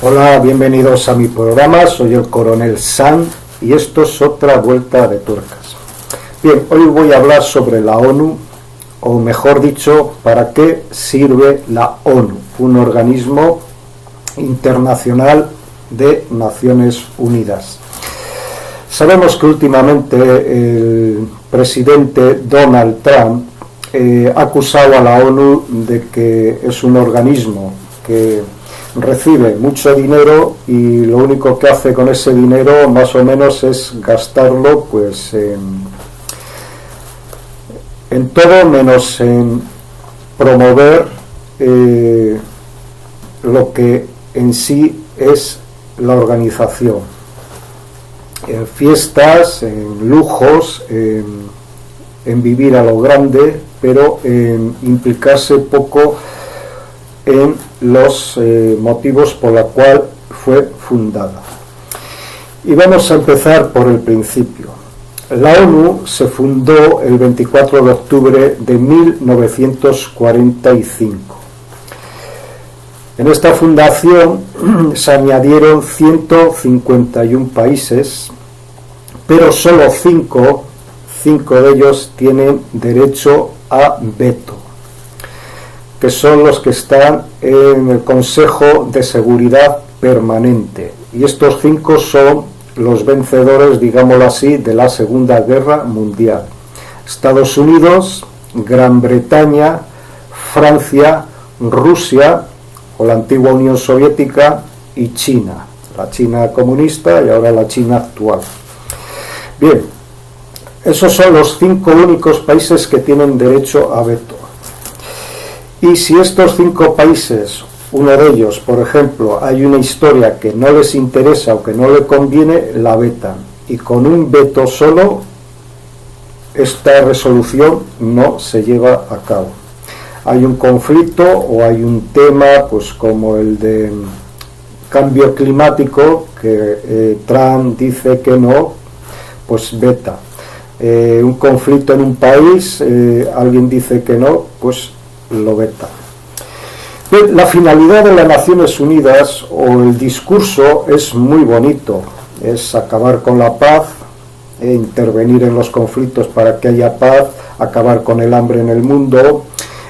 Hola, bienvenidos a mi programa, soy el coronel San y esto es otra vuelta de tuercas. Bien, hoy voy a hablar sobre la ONU, o mejor dicho, para qué sirve la ONU, un organismo internacional de Naciones Unidas. Sabemos que últimamente el presidente Donald Trump ha acusado a la ONU de que es un organismo que recibe mucho dinero y lo único que hace con ese dinero más o menos es gastarlo pues en todo menos en promover lo que en sí es la organización, en fiestas, en lujos, en vivir a lo grande, pero en implicarse poco en los motivos por los cuales fue fundada. Y vamos a empezar por el principio. La ONU se fundó el 24 de octubre de 1945. En esta fundación se añadieron 151 países, pero solo 5 de ellos tienen derecho a veto, que son los que están en el Consejo de Seguridad Permanente. Y estos 5 son los vencedores, digámoslo así, de la Segunda Guerra Mundial: Estados Unidos, Gran Bretaña, Francia, Rusia, o la antigua Unión Soviética, y China, la China comunista y ahora la China actual. Bien, esos son los 5 únicos países que tienen derecho a veto. Y si estos 5 países, uno de ellos, por ejemplo, hay una historia que no les interesa o que no le conviene, la vetan. Y con un veto solo, esta resolución no se lleva a cabo. Hay un conflicto o hay un tema, pues como el de cambio climático, que Trump dice que no, pues veta. Un conflicto en un país, alguien dice que no, pues lo veta. Bien, la finalidad de las Naciones Unidas o el discurso es muy bonito, es acabar con la paz, intervenir en los conflictos para que haya paz, acabar con el hambre en el mundo,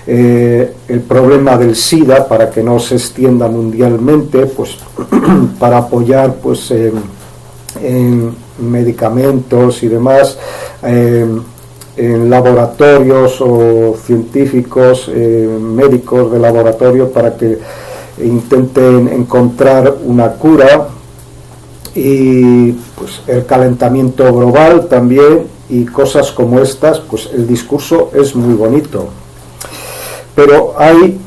el problema del SIDA para que no se extienda mundialmente, pues para apoyar pues en medicamentos y demás, en laboratorios o científicos, médicos de laboratorio, para que intenten encontrar una cura, y pues el calentamiento global también y cosas como estas. Pues el discurso es muy bonito, pero hay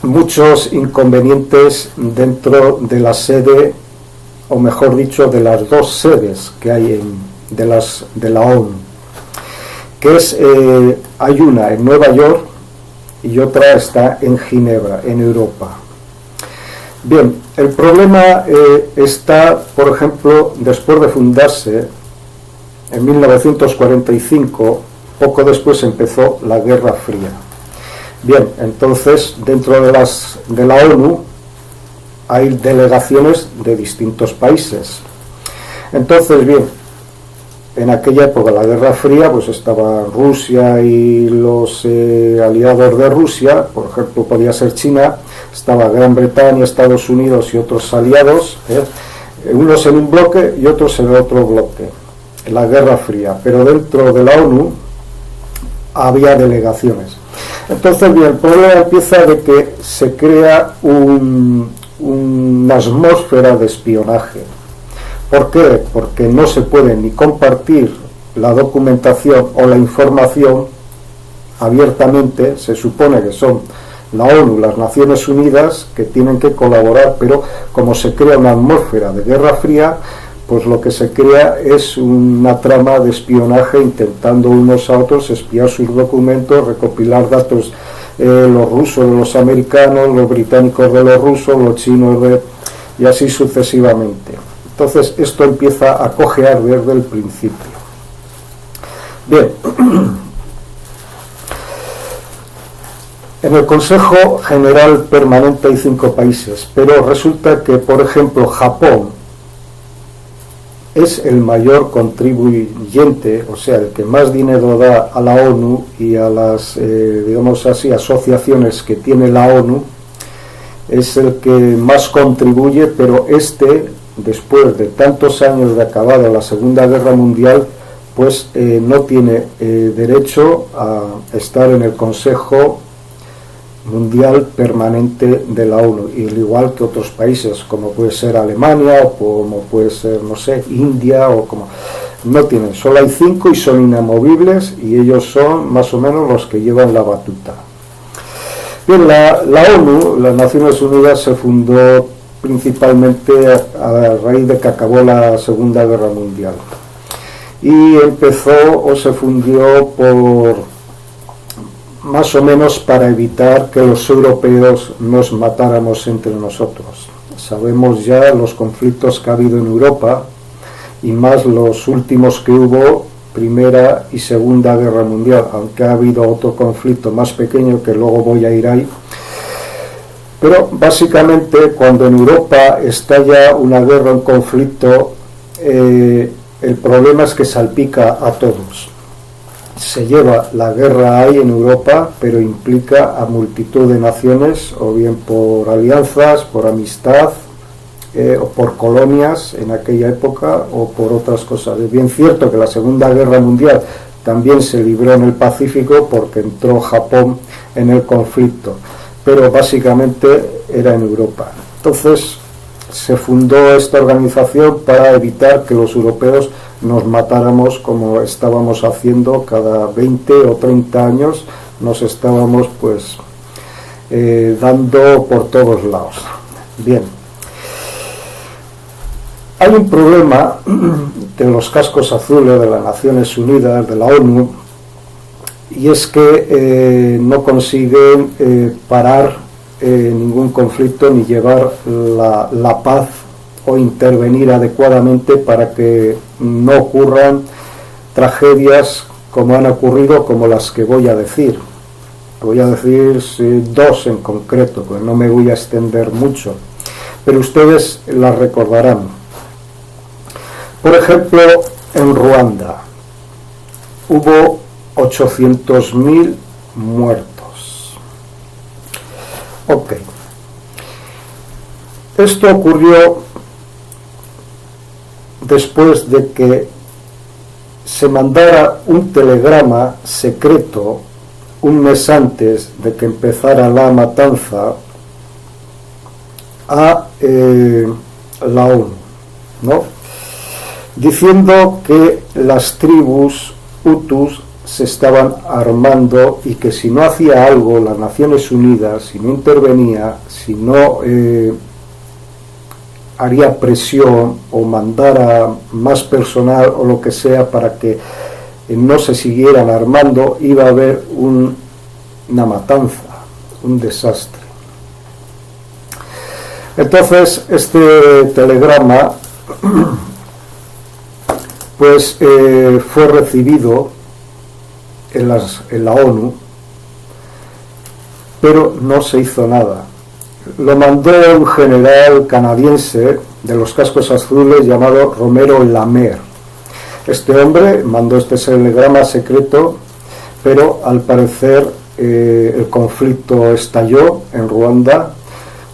muchos inconvenientes dentro de la sede, o mejor dicho, de las 2 sedes que hay de la ONU, que es, hay una en Nueva York y otra está en Ginebra, en Europa. Bien, el problema está, por ejemplo, después de fundarse, en 1945, poco después empezó la Guerra Fría. Bien, entonces, dentro de la ONU hay delegaciones de distintos países. Entonces, bien, en aquella época, la Guerra Fría, pues estaba Rusia y los aliados de Rusia, por ejemplo, podía ser China, estaba Gran Bretaña, Estados Unidos y otros aliados, unos en un bloque y otros en el otro bloque, en la Guerra Fría. Pero dentro de la ONU había delegaciones. Entonces, bien, el problema empieza de que se crea una atmósfera de espionaje. ¿Por qué? Porque no se puede ni compartir la documentación o la información abiertamente. Se supone que son la ONU, las Naciones Unidas, que tienen que colaborar, pero como se crea una atmósfera de Guerra Fría, pues lo que se crea es una trama de espionaje, intentando unos a otros espiar sus documentos, recopilar datos, los rusos de los americanos, los británicos de los rusos, los chinos y así sucesivamente. Entonces esto empieza a cojear desde el principio. Bien, En el Consejo General Permanente hay 5 países, pero resulta que, por ejemplo, Japón es el mayor contribuyente, o sea, el que más dinero da a la ONU y a las, digamos así, asociaciones que tiene la ONU, es el que más contribuye, pero después de tantos años de acabada la Segunda Guerra Mundial, pues no tiene derecho a estar en el Consejo Mundial Permanente de la ONU, y al igual que otros países, como puede ser Alemania, o como puede ser, no sé, India, o como... No tienen, solo hay 5 y son inamovibles, y ellos son más o menos los que llevan la batuta. Bien, la ONU, las Naciones Unidas, se fundó principalmente a raíz de que acabó la Segunda Guerra Mundial, y empezó o se fundió por más o menos para evitar que los europeos nos matáramos entre nosotros. Sabemos ya los conflictos que ha habido en Europa, y más los últimos que hubo, Primera y Segunda Guerra Mundial, aunque ha habido otro conflicto más pequeño que luego voy a ir ahí. Pero básicamente cuando en Europa estalla una guerra, un conflicto, el problema es que salpica a todos. Se lleva la guerra ahí en Europa, pero implica a multitud de naciones, o bien por alianzas, por amistad, o por colonias en aquella época, o por otras cosas. Es bien cierto que la Segunda Guerra Mundial también se libró en el Pacífico porque entró Japón en el conflicto, pero básicamente era en Europa. Entonces se fundó esta organización para evitar que los europeos nos matáramos como estábamos haciendo cada 20 o 30 años, nos estábamos pues dando por todos lados. Bien, hay un problema de los cascos azules de las Naciones Unidas, de la ONU, y es que no consiguen parar ningún conflicto ni llevar la paz o intervenir adecuadamente para que no ocurran tragedias como han ocurrido, como las que voy a decir. Voy a decir 2 en concreto, pues no me voy a extender mucho, pero ustedes las recordarán. Por ejemplo, en Ruanda hubo 800.000 muertos. Ok. Esto ocurrió después de que se mandara un telegrama secreto un mes antes de que empezara la matanza a la ONU, ¿no? Diciendo que las tribus hutus se estaban armando y que si no hacía algo las Naciones Unidas, si no intervenía, si no haría presión o mandara más personal o lo que sea para que no se siguieran armando, iba a haber una matanza, un desastre. Entonces este telegrama pues fue recibido en la ONU, pero no se hizo nada. Lo mandó un general canadiense de los cascos azules llamado Romero Lamer. Este hombre mandó este telegrama secreto, pero al parecer el conflicto estalló en Ruanda,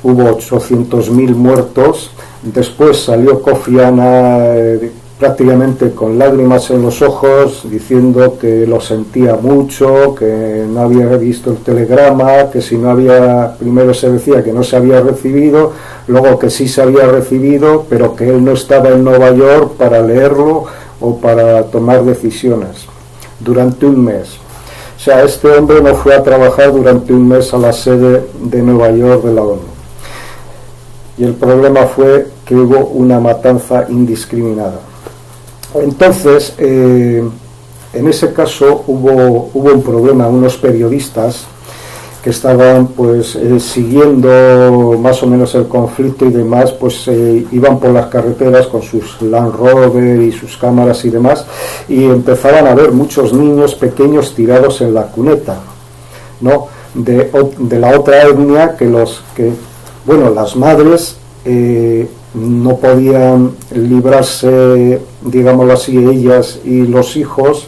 hubo 800.000 muertos. Después salió Kofi Annan prácticamente con lágrimas en los ojos, diciendo que lo sentía mucho, que no había visto el telegrama, que si no había, primero se decía que no se había recibido, luego que sí se había recibido, pero que él no estaba en Nueva York para leerlo o para tomar decisiones durante un mes. O sea, este hombre no fue a trabajar durante un mes a la sede de Nueva York de la ONU. Y el problema fue que hubo una matanza indiscriminada. Entonces, en ese caso hubo un problema. Unos periodistas que estaban pues siguiendo más o menos el conflicto y demás, pues iban por las carreteras con sus Land Rover y sus cámaras y demás, y empezaban a ver muchos niños pequeños tirados en la cuneta, ¿no? de la otra etnia, las madres no podían librarse, digámoslo así, ellas y los hijos,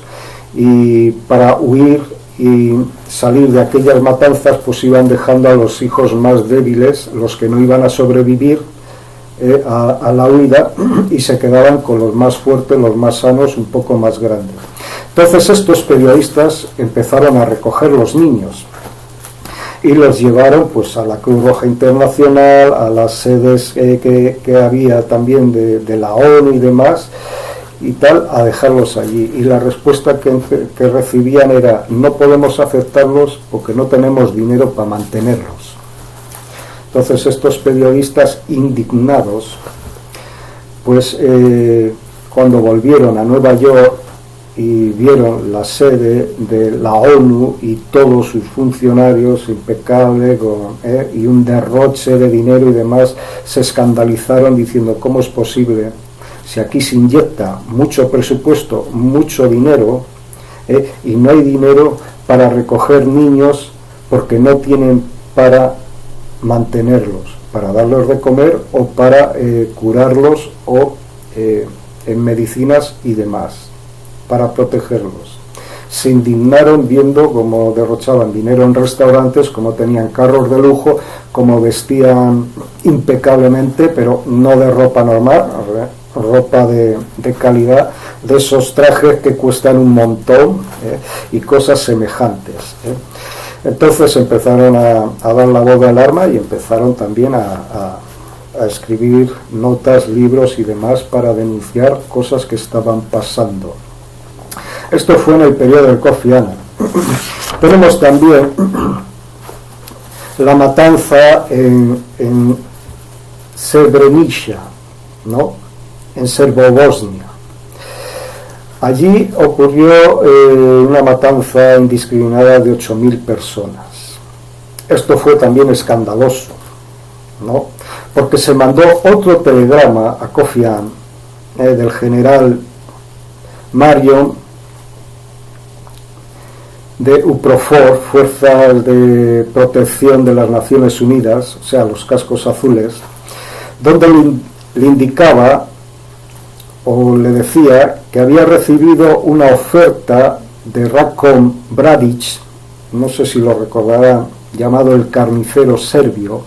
y para huir y salir de aquellas matanzas pues iban dejando a los hijos más débiles, los que no iban a sobrevivir a la huida, y se quedaban con los más fuertes, los más sanos, un poco más grandes. Entonces estos periodistas empezaron a recoger los niños y los llevaron pues a la Cruz Roja Internacional, a las sedes que había también de la ONU y demás, y tal, a dejarlos allí. Y la respuesta que recibían era: no podemos aceptarlos porque no tenemos dinero para mantenerlos. Entonces estos periodistas indignados, pues cuando volvieron a Nueva York y vieron la sede de la ONU y todos sus funcionarios impecable y un derroche de dinero y demás, se escandalizaron diciendo: ¿cómo es posible? Si aquí se inyecta mucho presupuesto, mucho dinero, y no hay dinero para recoger niños porque no tienen para mantenerlos, para darles de comer o para curarlos o en medicinas y demás, para protegerlos. Se indignaron viendo cómo derrochaban dinero en restaurantes, cómo tenían carros de lujo, cómo vestían impecablemente, pero no de ropa normal, ropa de calidad, de esos trajes que cuestan un montón, y cosas semejantes. Entonces empezaron a dar la voz de alarma y empezaron también a escribir notas, libros y demás para denunciar cosas que estaban pasando. Esto fue en el periodo de Kofi Annan. Tenemos también la matanza en Srebrenica, ¿no?, en Serbobosnia. Allí ocurrió una matanza indiscriminada de 8.000 personas. Esto fue también escandaloso, ¿no?, porque se mandó otro telegrama a Kofi Annan del general Marion de UPROFOR, Fuerzas de Protección de las Naciones Unidas, o sea, los cascos azules, donde le indicaba o le decía que había recibido una oferta de Ratko Mladić, no sé si lo recordarán, llamado el carnicero serbio,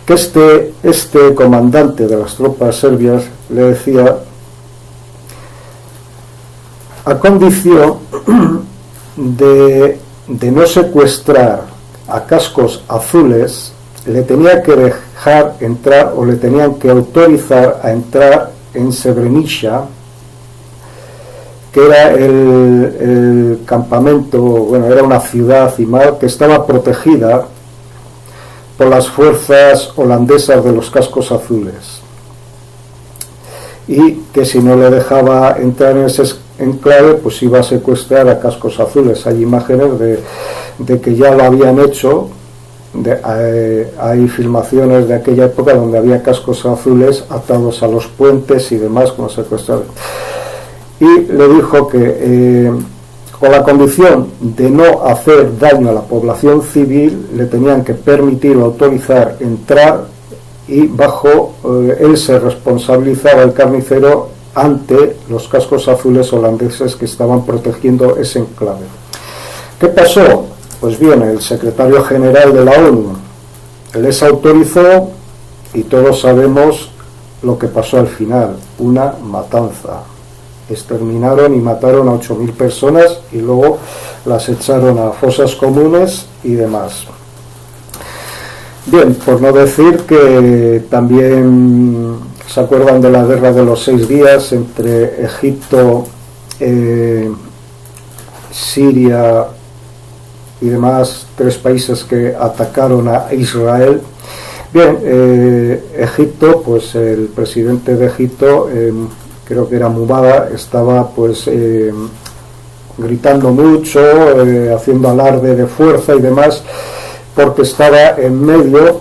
que este comandante de las tropas serbias le decía: a condición de no secuestrar a cascos azules, le tenía que dejar entrar, o le tenían que autorizar a entrar en Srebrenica, que era el campamento, bueno, era una ciudad y mar que estaba protegida por las fuerzas holandesas de los cascos azules, y que si no le dejaba entrar en ese enclave, pues iba a secuestrar a cascos azules. Hay imágenes de que ya lo habían hecho. Hay filmaciones de aquella época donde había cascos azules atados a los puentes y demás como secuestrados. Y le dijo que con la condición de no hacer daño a la población civil, le tenían que permitir o autorizar entrar, y bajo él se responsabilizaba el carnicero ante los cascos azules holandeses que estaban protegiendo ese enclave. ¿Qué pasó? Pues bien, el secretario general de la ONU les autorizó, y todos sabemos lo que pasó al final: una matanza. Exterminaron y mataron a 8.000 personas y luego las echaron a fosas comunes y demás. Bien, por no decir que también se acuerdan de la guerra de los 6 días entre Egipto, Siria y demás, 3 países que atacaron a Israel. Bien, Egipto, pues el presidente de Egipto, creo que era Mubarak, estaba pues gritando mucho, haciendo alarde de fuerza y demás, porque estaba en medio,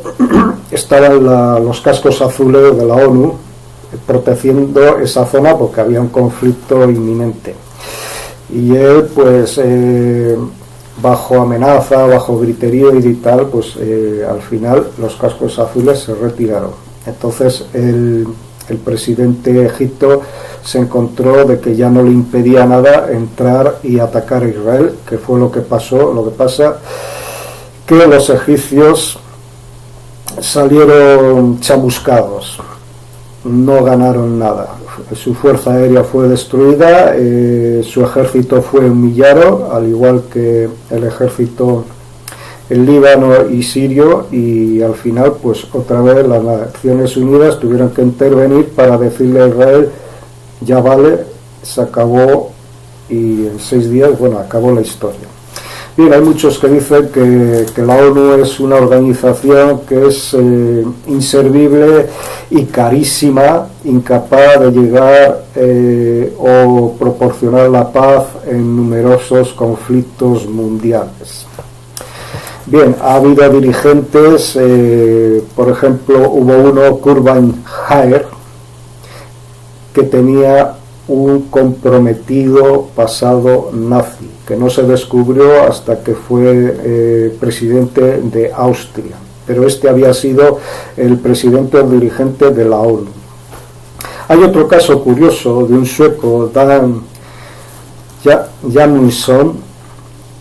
estaban los cascos azules de la ONU protegiendo esa zona porque había un conflicto inminente. Y él pues bajo amenaza, bajo griterío y tal, pues al final los cascos azules se retiraron. Entonces el presidente de Egipto se encontró de que ya no le impedía nada entrar y atacar a Israel, que fue lo que pasó. Lo que pasa que los egipcios salieron chamuscados, no ganaron nada. Su fuerza aérea fue destruida, su ejército fue humillado, al igual que el ejército el Líbano y sirio, y al final pues otra vez las Naciones Unidas tuvieron que intervenir para decirle a Israel: ya vale, se acabó, y en 6 días, bueno, acabó la historia. Bien, hay muchos que dicen que la ONU es una organización que es inservible y carísima, incapaz de llegar o proporcionar la paz en numerosos conflictos mundiales. Bien, ha habido dirigentes, por ejemplo, hubo uno, Kurban Jaer, que tenía un comprometido pasado nazi, que no se descubrió hasta que fue presidente de Austria, pero este había sido el presidente o dirigente de la ONU. Hay otro caso curioso de un sueco, Dan Jamilson,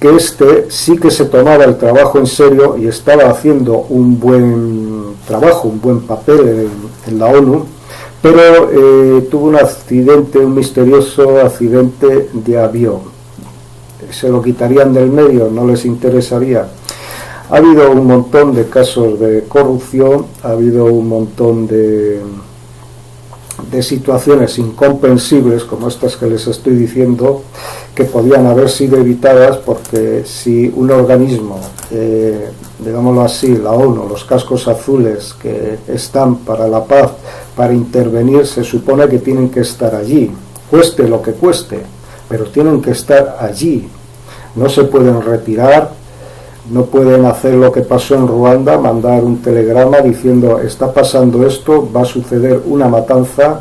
que este sí que se tomaba el trabajo en serio y estaba haciendo un buen trabajo, un buen papel en la ONU, pero tuvo un accidente, un misterioso accidente de avión. ¿Se lo quitarían del medio? ¿No les interesaría? Ha habido un montón de casos de corrupción, ha habido un montón de situaciones incomprensibles como estas que les estoy diciendo, que podían haber sido evitadas, porque si un organismo, digámoslo así, la ONU, los cascos azules que están para la paz, para intervenir, se supone que tienen que estar allí, cueste lo que cueste, pero tienen que estar allí, no se pueden retirar, no pueden hacer lo que pasó en Ruanda, mandar un telegrama diciendo: está pasando esto, va a suceder una matanza,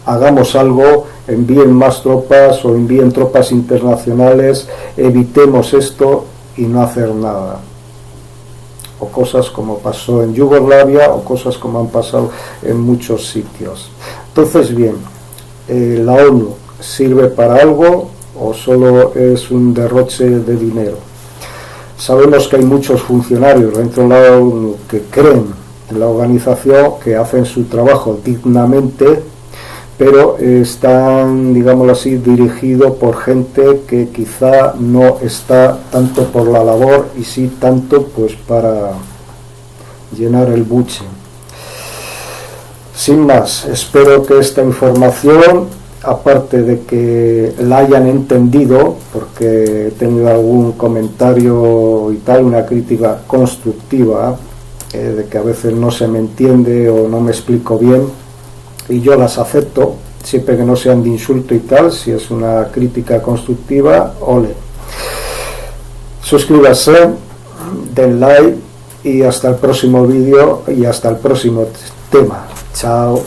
hagamos algo, envíen más tropas o envíen tropas internacionales, evitemos esto, y no hacer nada. O cosas como pasó en Yugoslavia, o cosas como han pasado en muchos sitios. Entonces, bien, ¿la ONU sirve para algo o solo es un derroche de dinero? Sabemos que hay muchos funcionarios dentro de la ONU que creen en la organización, que hacen su trabajo dignamente, pero están, digámoslo así, dirigidos por gente que quizá no está tanto por la labor y sí tanto pues para llenar el buche. Sin más, espero que esta información, aparte de que la hayan entendido, porque he tenido algún comentario y tal, una crítica constructiva, de que a veces no se me entiende o no me explico bien, y yo las acepto, siempre que no sean de insulto y tal. Si es una crítica constructiva, ole. Suscríbase, den like, y hasta el próximo vídeo y hasta el próximo tema. Chao.